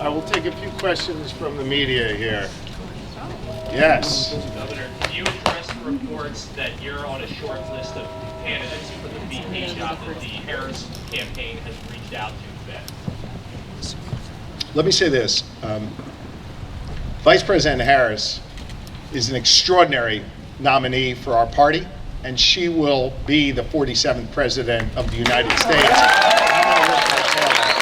I will take a few questions from the media here. Yes. Governor, do you address the reports that you're on a short list of candidates for the VP job that the Harris campaign has reached out to vet? Let me say this. Vice President Harris is an extraordinary nominee for our party, and she will be the 47th President of the United States. I'm gonna work my tail off.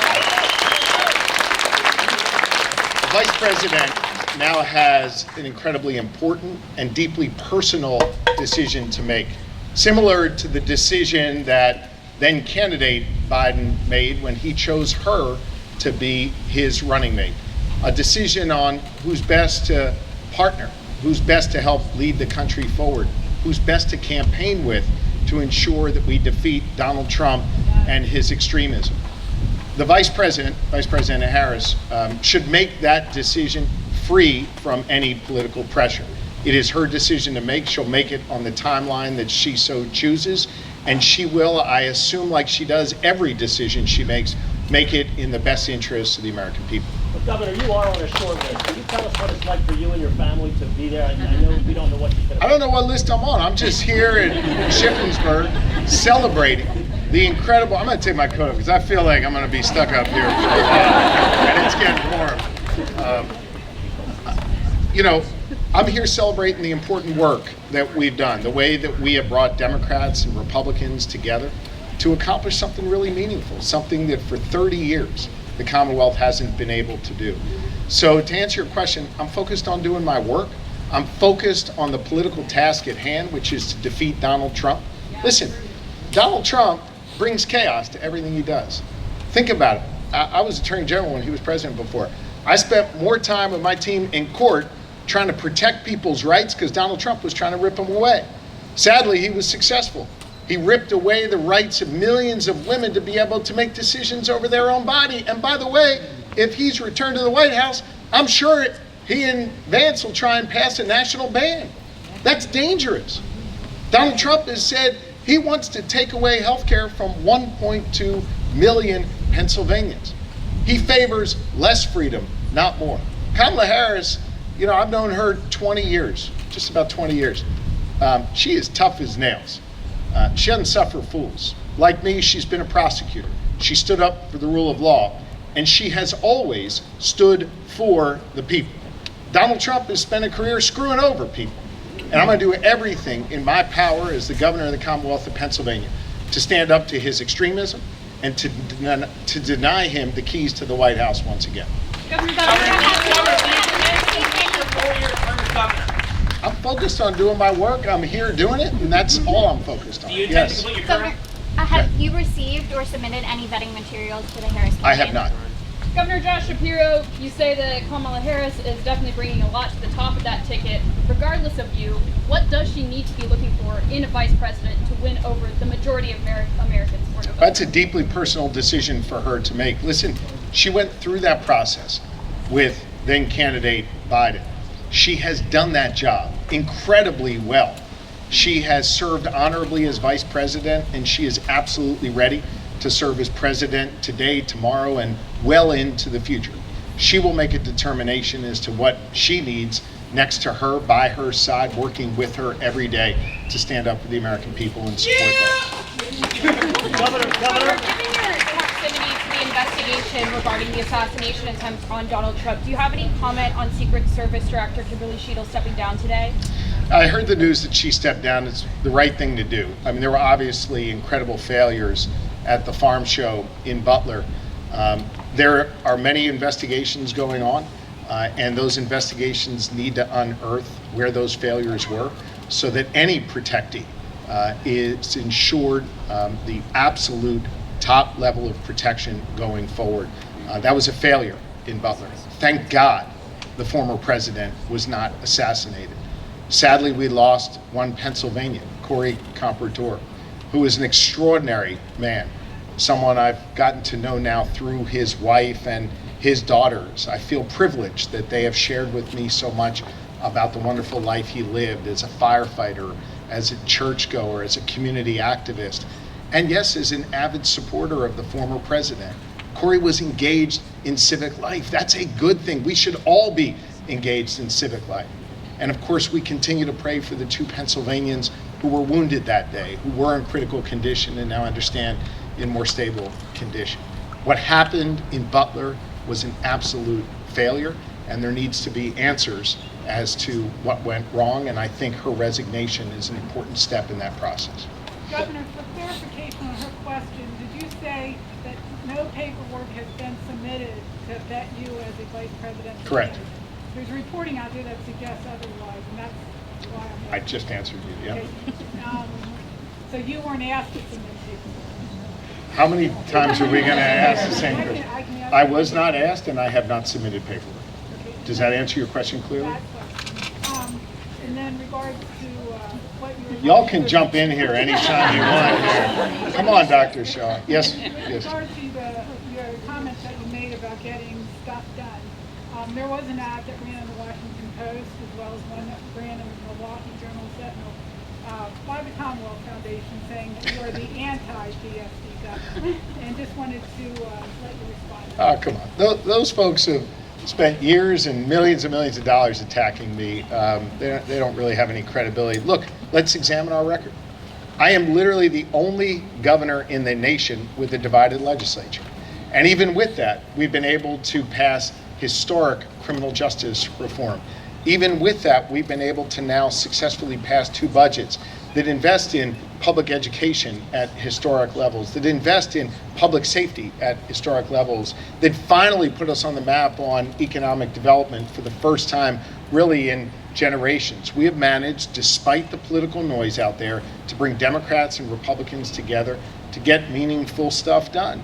The Vice President now has an incredibly important and deeply personal decision to make, similar to the decision that then candidate Biden made when he chose her to be his running mate. A decision on who's best to partner, who's best to help lead the country forward, who's best to campaign with to ensure that we defeat Donald Trump and his extremism. The Vice President Harris, should make that decision free from any political pressure. It is her decision to make. She'll make it on the timeline that she so chooses, and she will, I assume, like she does every decision she makes, make it in the best interest of the American people. But Governor, you are on a short list. Can you tell us what it's like for you and your family to be there? I know we don't know what you're going to. I don't know what list I'm on. I'm just here in Shippensburg celebrating the incredible. I'm going to take my coat off because I feel like I'm going to be stuck up here for a while, and it's getting warm. I'm here celebrating the important work that we've done, the way that we have brought Democrats and Republicans together to accomplish something really meaningful, something that for 30 years the Commonwealth hasn't been able to do. So to answer your question, I'm focused on doing my work. I'm focused on the political task at hand, which is to defeat Donald Trump. Listen, Donald Trump brings chaos to everything he does. Think about it. I was Attorney General when he was president before. I spent more time with my team in court trying to protect people's rights because Donald Trump was trying to rip them away. Sadly, he was successful. He ripped away the rights of millions of women to be able to make decisions over their own body. And by the way, if he's returned to the White House, I'm sure he and Vance will try and pass a national ban. That's dangerous. Donald Trump has said he wants to take away health care from 1.2 million Pennsylvanians. He favors less freedom, not more. Kamala Harris, I've known her 20 years, just about 20 years. She is tough as nails. She doesn't suffer fools. Like me, she's been a prosecutor. She stood up for the rule of law, and she has always stood for the people. Donald Trump has spent a career screwing over people, and I'm going to do everything in my power as the governor of the Commonwealth of Pennsylvania to stand up to his extremism and to deny him the keys to the White House once again. I'm focused on doing my work. I'm here doing it, and that's all I'm focused on. Do you intend to complete your Governor, have you received or submitted any vetting materials for the Harris campaign? I have not. Governor Josh Shapiro, you say that Kamala Harris is definitely bringing a lot to the top of that ticket. Regardless of you, what does she need to be looking for in a vice president to win over the majority of Americans for November? That's a deeply personal decision for her to make. Listen, she went through that process with then candidate Biden. She has done that job incredibly well. She has served honorably as vice president, and she is absolutely ready to serve as president today, tomorrow, and well into the future. She will make a determination as to what she needs next to her, by her side, working with her every day to stand up for the American people and support them. Governor, given your proximity to the investigation regarding the assassination attempt on Donald Trump, do you have any comment on Secret Service Director Kimberly Sheetal stepping down today? I heard the news that she stepped down. It's the right thing to do. I mean, there were obviously incredible failures at the farm show in Butler. There are many investigations going on, and those investigations need to unearth where those failures were so that any protectee is ensured the absolute top level of protection going forward. That was a failure in Butler. Thank God the former president was not assassinated. Sadly, we lost one Pennsylvanian, Corey Comprador, who is an extraordinary man, someone I've gotten to know now through his wife and his daughters. I feel privileged that they have shared with me so much about the wonderful life he lived as a firefighter, as a churchgoer, as a community activist, and yes, as an avid supporter of the former president. Corey was engaged in civic life. That's a good thing. We should all be engaged in civic life. And of course, we continue to pray for the 2 Pennsylvanians who were wounded that day, who were in critical condition and now understand in more stable condition. What happened in Butler was an absolute failure, and there needs to be answers as to what went wrong, and I think her resignation is an important step in that process. Governor, for clarification on her question, did you say that no paperwork has been submitted to vet you as a vice president? Correct. There's reporting out there that suggests otherwise, and that's why I'm I asking. just answered you, yeah. Okay. So you weren't asked to submit paperwork? How many times are we going to ask the same I question? can ask I you. was not asked, and I have not submitted paperwork. Okay. Does that answer your question clearly? That question. And then regards to what you were. Y'all can jump in here anytime you want here. Come on, Dr. Shaw. Yes, With yes. regard to your comments that you made about getting stuff done, there was an ad that ran in the Washington Post as well as one that ran in the Milwaukee Journal Sentinel by the Commonwealth Foundation saying that you are the anti-DSD governor, and just wanted to let you respond. Oh, come on. Those folks have spent years and millions of dollars attacking me. They don't really have any credibility. Look, let's examine our record. I am literally the only governor in the nation with a divided legislature. And even with that, we've been able to pass historic criminal justice reform. Even with that, we've been able to now successfully pass 2 budgets that invest in public education at historic levels, that invest in public safety at historic levels, that finally put us on the map on economic development for the first time really in generations. We have managed, despite the political noise out there, to bring Democrats and Republicans together to get meaningful stuff done.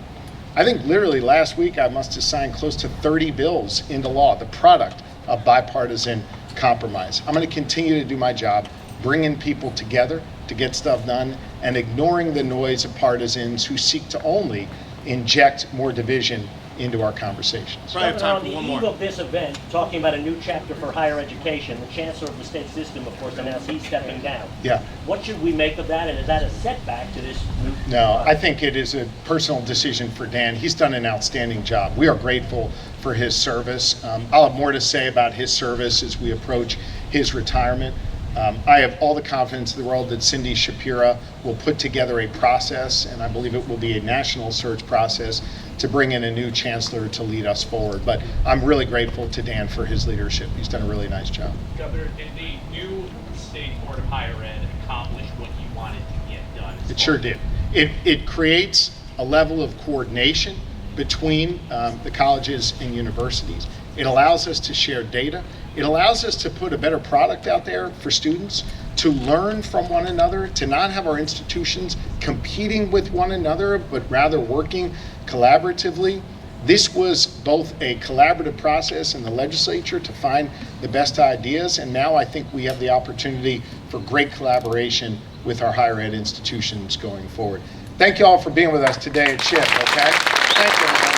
I think literally last week I must have signed close to 30 bills into law, the product of bipartisan compromise. I'm going to continue to do my job, bringing people together to get stuff done and ignoring the noise of partisans who seek to only inject more division into our conversations. Right, I have time On for the one eve more. of this event, talking about a new chapter for higher education, the chancellor of the state system, of course, announced he's stepping down. Yeah. What should we make of that, and is that a setback to this new? No, I think it is a personal decision for Dan. He's done an outstanding job. We are grateful for his service. I'll have more to say about his service as we approach his retirement. I have all the confidence in the world that Cindy Shapiro will put together a process, and I believe it will be a national search process to bring in a new chancellor to lead us forward. But I'm really grateful to Dan for his leadership. He's done a really nice job. Governor, did the new State Board of Higher Ed accomplish what you wanted to get done? It sure did. It creates a level of coordination between the colleges and universities. It allows us to share data. It allows us to put a better product out there for students, to learn from one another, to not have our institutions competing with one another, but rather working collaboratively. This was both a collaborative process in the legislature to find the best ideas, and now I think we have the opportunity for great collaboration with our higher ed institutions going forward. Thank you all for being with us today at SHIP, okay? Thank you, everybody.